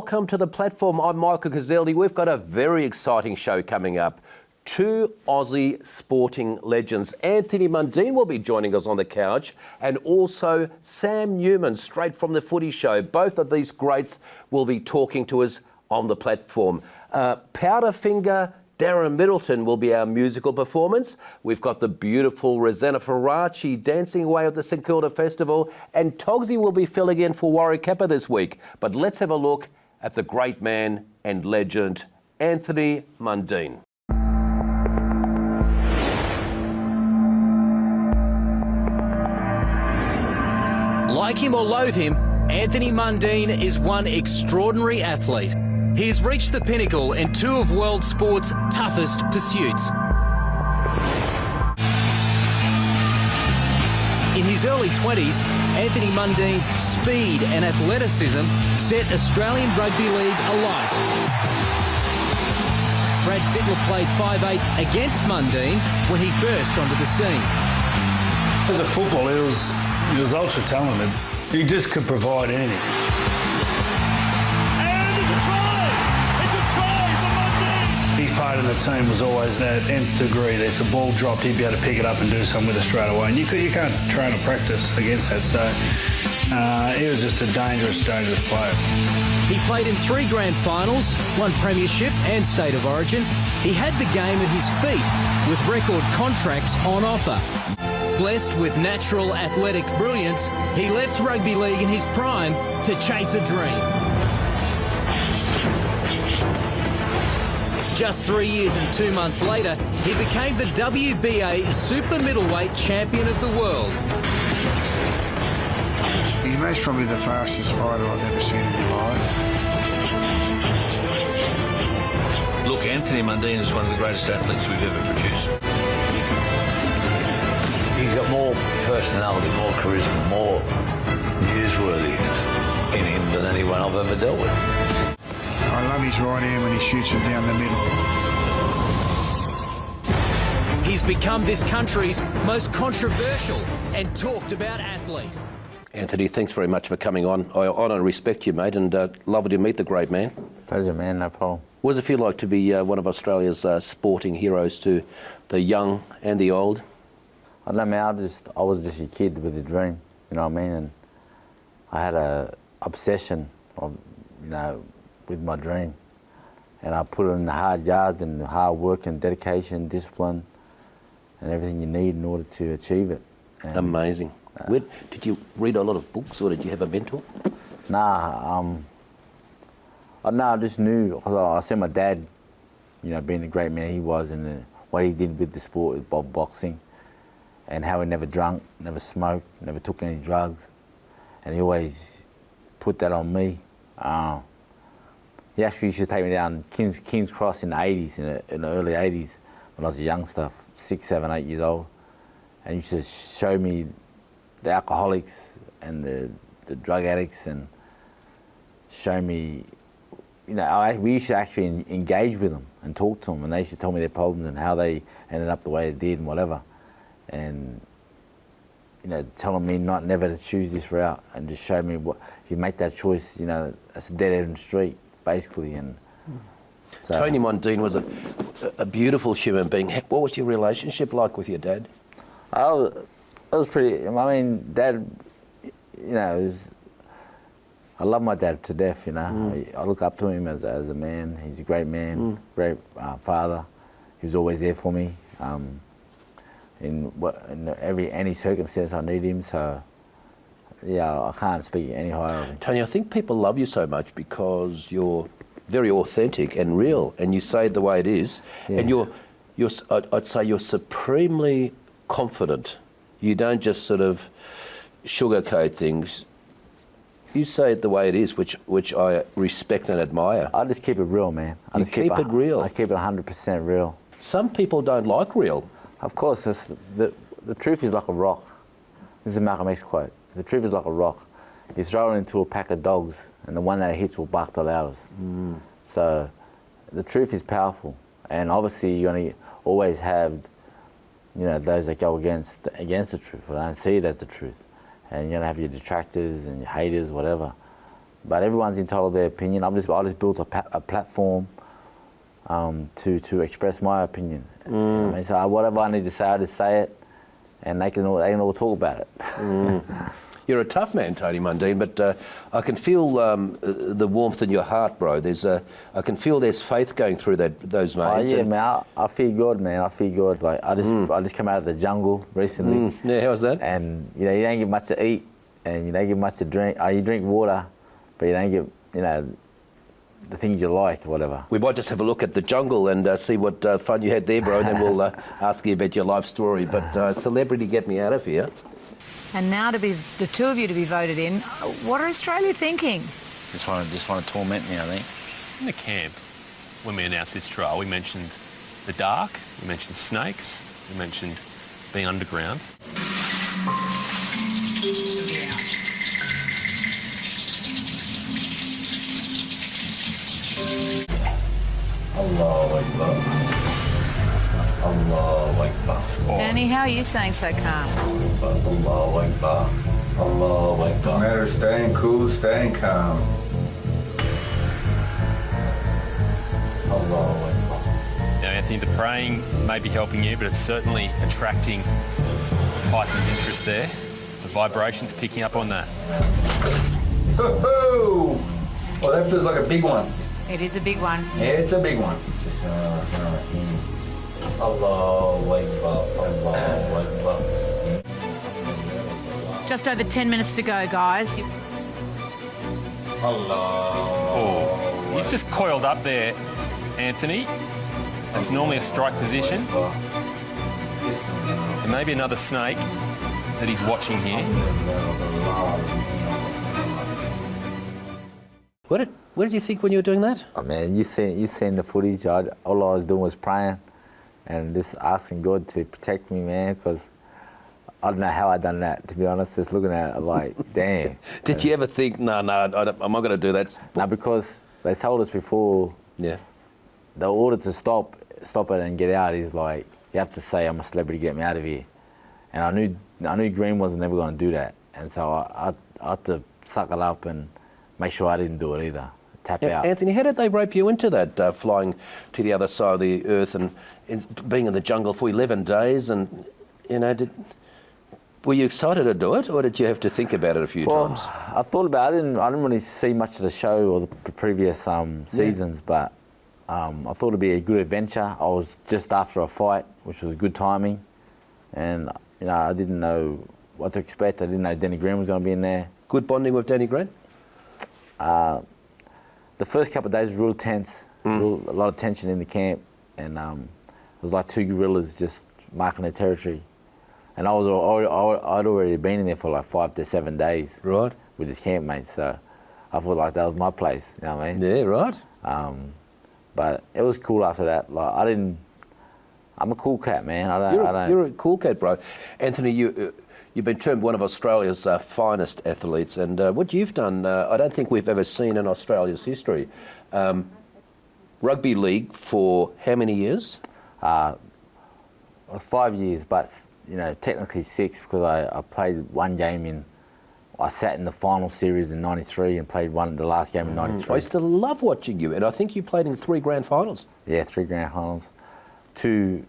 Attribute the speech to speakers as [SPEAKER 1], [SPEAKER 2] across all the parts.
[SPEAKER 1] welcome to the platform. I'm Michael Gazzelli. We've got a very exciting show coming up. Two Aussie sporting legends. Anthony Mundine will be joining us on the couch, and also Sam Newman, straight from the Footy Show. Both of these greats will be talking to us on the platform. Powderfinger Darren Middleton will be our musical performance. We've got the beautiful Rosanna Faraci dancing away at the St Kilda Festival, and Togsy will be filling in for Warwick Kappa this week. But let's have a look at the great man and legend, Anthony Mundine.
[SPEAKER 2] Like him or loathe him, Anthony Mundine is one extraordinary athlete. He has reached the pinnacle in two of world sport's toughest pursuits. In his early 20s, Anthony Mundine's speed and athleticism set Australian Rugby League alight. Brad Fittler played 5'8" against Mundine when he burst onto the scene.
[SPEAKER 3] As a footballer, he was ultra talented. He just could provide anything. His part in the team was always that nth degree. If the ball dropped, he'd be able to pick it up and do something with it straight away. And you can't train or practice against that. So he was just a dangerous, dangerous player.
[SPEAKER 2] He played in 3 grand finals, won premiership and state of origin. He had the game at his feet with record contracts on offer. Blessed with natural athletic brilliance, he left rugby league in his prime to chase a dream. Just 3 years and 2 months later, he became the WBA super middleweight champion of the world.
[SPEAKER 4] He's most probably the fastest fighter I've ever seen in my life.
[SPEAKER 5] Look, Anthony Mundine is one of the greatest athletes we've ever produced.
[SPEAKER 6] He's got more personality, more charisma, more newsworthiness in him than anyone I've ever dealt with.
[SPEAKER 4] I love his right hand when he shoots it down the middle.
[SPEAKER 2] He's become this country's most controversial and talked about athlete.
[SPEAKER 1] Anthony, thanks very much for coming on. I honour and respect you, mate, and lovely to meet the great man.
[SPEAKER 7] Pleasure, man, no problem.
[SPEAKER 1] What does it feel like to be one of Australia's sporting heroes to the young and the old?
[SPEAKER 7] I don't know, man, I was just a kid with a dream, you know what I mean? And I had a obsession of, with my dream. And I put it in the hard yards and hard work and dedication, discipline, and everything you need in order to achieve it. And,
[SPEAKER 1] amazing. Did you read a lot of books, or did you have a mentor?
[SPEAKER 7] Nah, I just knew, because I seen my dad, being the great man he was, and what he did with the sport of boxing, and how he never drank, never smoked, never took any drugs, and he always put that on me. He actually used to take me down King's Cross in the 80s, in the early 80s, when I was a youngster, 6, 7, 8 years old, and he used to show me the alcoholics and the drug addicts, and show me, we used to actually engage with them and talk to them, and they used to tell me their problems and how they ended up the way they did and whatever. And telling me never to choose this route, and just show me what if you make that choice, that's a dead end street basically. And so,
[SPEAKER 1] Tony Mundine was a beautiful human being. What was your relationship like with your dad?
[SPEAKER 7] It was pretty. Dad, I love my dad to death. I look up to him as a man. He's a great man, great father. He was always there for me. In any circumstance I need him, so yeah, I can't speak any higher of him.
[SPEAKER 1] Tony, I think people love you so much because you're very authentic and real, and you say it the way it is, yeah. And I'd say you're supremely confident. You don't just sort of sugarcoat things. You say it the way it is, which I respect and admire.
[SPEAKER 7] I just keep it real, man.
[SPEAKER 1] You keep it real.
[SPEAKER 7] I keep it 100% real.
[SPEAKER 1] Some people don't like real.
[SPEAKER 7] Of course, the truth is like a rock. This is a Malcolm X quote. The truth is like a rock. You throw it into a pack of dogs, and the one that it hits will bark the loudest. So the truth is powerful, and obviously you're going to always have, those that go against the truth, or don't see it as the truth. And you're going to have your detractors and your haters, whatever. But everyone's entitled to their opinion. I just built a platform to express my opinion. You know what I mean? So whatever I need to say, I just say it, and they can all talk about it.
[SPEAKER 1] You're a tough man, Tony Mundine, but I can feel the warmth in your heart, bro. I can feel there's faith going through those veins.
[SPEAKER 7] Oh yeah, man. I fear God, man. I fear God. Like I just come out of the jungle recently.
[SPEAKER 1] Yeah, how was that?
[SPEAKER 7] And you don't get much to eat, and you don't get much to drink. You drink water, but you don't get the things you like or whatever.
[SPEAKER 1] We might just have a look at the jungle and see what fun you had there, bro, and then we'll ask you about your life story. But celebrity, get me out of here.
[SPEAKER 8] And now to be the two of you to be voted in, what are Australia thinking?
[SPEAKER 5] Just want to torment me, I think.
[SPEAKER 9] In the camp, when we announced this trial, we mentioned the dark, we mentioned snakes, we mentioned being underground.
[SPEAKER 8] Danny, how are you saying so calm?
[SPEAKER 10] No matter staying cool, staying calm.
[SPEAKER 9] Now, Anthony, the praying may be helping you, but it's certainly attracting Python's interest there. The vibration's picking up on that.
[SPEAKER 10] Ho-ho! Well, that feels like a big one.
[SPEAKER 8] It is a big one.
[SPEAKER 10] It's a big one.
[SPEAKER 8] Just over 10 minutes to go, guys.
[SPEAKER 9] Oh, he's just coiled up there, Anthony. That's normally a strike position. There may be another snake that he's watching here.
[SPEAKER 1] What did you think when you were doing that?
[SPEAKER 7] Oh man, you seen the footage. All I was doing was praying and just asking God to protect me, man, because I don't know how I done that, to be honest. Just looking at it like, damn.
[SPEAKER 1] Did you ever think, no, I'm not going to do that?
[SPEAKER 7] No, because they told us before.
[SPEAKER 1] Yeah.
[SPEAKER 7] The order to stop it and get out is like, you have to say, I'm a celebrity, get me out of here. And I knew Green wasn't never going to do that. And so I had to suck it up and make sure I didn't do it either. Tap out.
[SPEAKER 1] Anthony, how did they rope you into that, flying to the other side of the earth and being in the jungle for 11 days? And, were you excited to do it, or did you have to think about it a few times?
[SPEAKER 7] I thought about it. I didn't really see much of the show or the previous seasons, but I thought it'd be a good adventure. I was just after a fight, which was good timing. And, I didn't know what to expect. I didn't know Danny Green was going to be in there.
[SPEAKER 1] Good bonding with Danny Green?
[SPEAKER 7] The first couple of days was real tense, a lot of tension in the camp, and it was like two guerrillas just marking their territory. And I'd already been in there for like 5 to 7 days,
[SPEAKER 1] right,
[SPEAKER 7] with his campmates. So I felt like that was my place. You know what I mean?
[SPEAKER 1] Yeah, right.
[SPEAKER 7] But it was cool after that. Like I'm a cool cat, man.
[SPEAKER 1] You're a cool cat, bro. Anthony, you've been termed one of Australia's finest athletes, and what you've done, I don't think we've ever seen in Australia's history. Rugby league for how many years?
[SPEAKER 7] It was 5 years, but technically 6 because I played one game I sat in the final series in '93 and played the last game in '93.
[SPEAKER 1] I used to love watching you, and I think you played in 3 grand finals.
[SPEAKER 7] Yeah, 3 grand finals. Two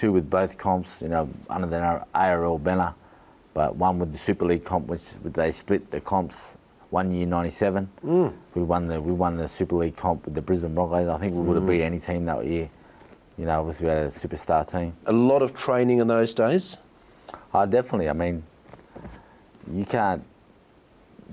[SPEAKER 7] with both comps, under the ARL banner, but one with the Super League comp, which they split the comps 1 year '97. We won the Super League comp with the Brisbane Broncos. I think we would have beat any team that year. Obviously we had a superstar team. A
[SPEAKER 1] lot of training in those days?
[SPEAKER 7] Definitely. I mean, you can't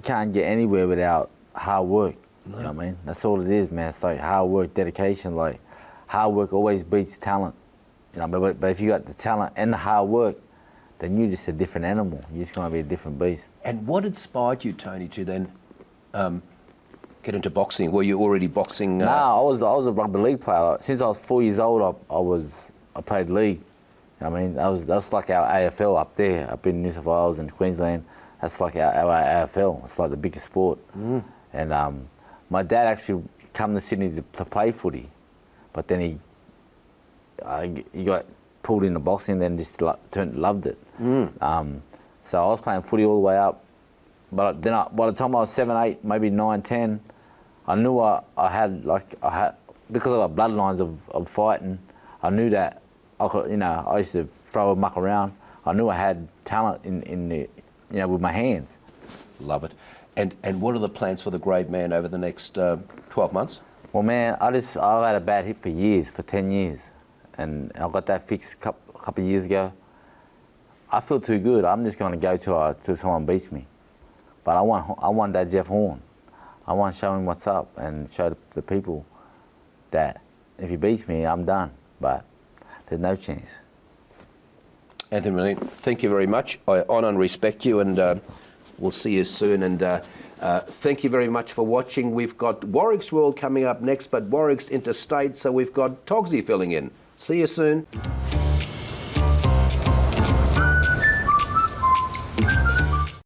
[SPEAKER 7] get anywhere without hard work. No. You know what I mean? That's all it is, man. It's like hard work, dedication. Like, hard work always beats talent. But if you got the talent and the hard work, then you're just a different animal. You're just going to be a different beast.
[SPEAKER 1] And what inspired you, Tony, to then get into boxing? Were you already boxing?
[SPEAKER 7] No, I was a rugby league player. Since I was 4 years old, I played league. I mean, that was like our AFL up there, up in New South Wales and Queensland. That's like our AFL. It's like the biggest sport. And my dad actually come to Sydney to play footy, but then he got pulled into boxing, then just loved it. So I was playing footy all the way up, But then by the time I was 7, 8, maybe 9, 10, I knew I had because of our bloodlines of fighting. I knew that I could, I used to throw a muck around. I knew I had talent in the, with my hands.
[SPEAKER 1] Love it. And what are the plans for the grade man over the next 12 months?
[SPEAKER 7] Well, man, I've had a bad hip for years, for 10 years, and I got that fixed a couple of years ago. I feel too good. I'm just going to go till someone beats me. But I want that Jeff Horn. I want to show him what's up and show the people that if he beats me, I'm done. But there's no chance.
[SPEAKER 1] Anthony Mundine, thank you very much. I honour and respect you, and we'll see you soon. And thank you very much for watching. We've got Warwick's World coming up next, but Warwick's interstate, so we've got Togsy filling in. See you soon.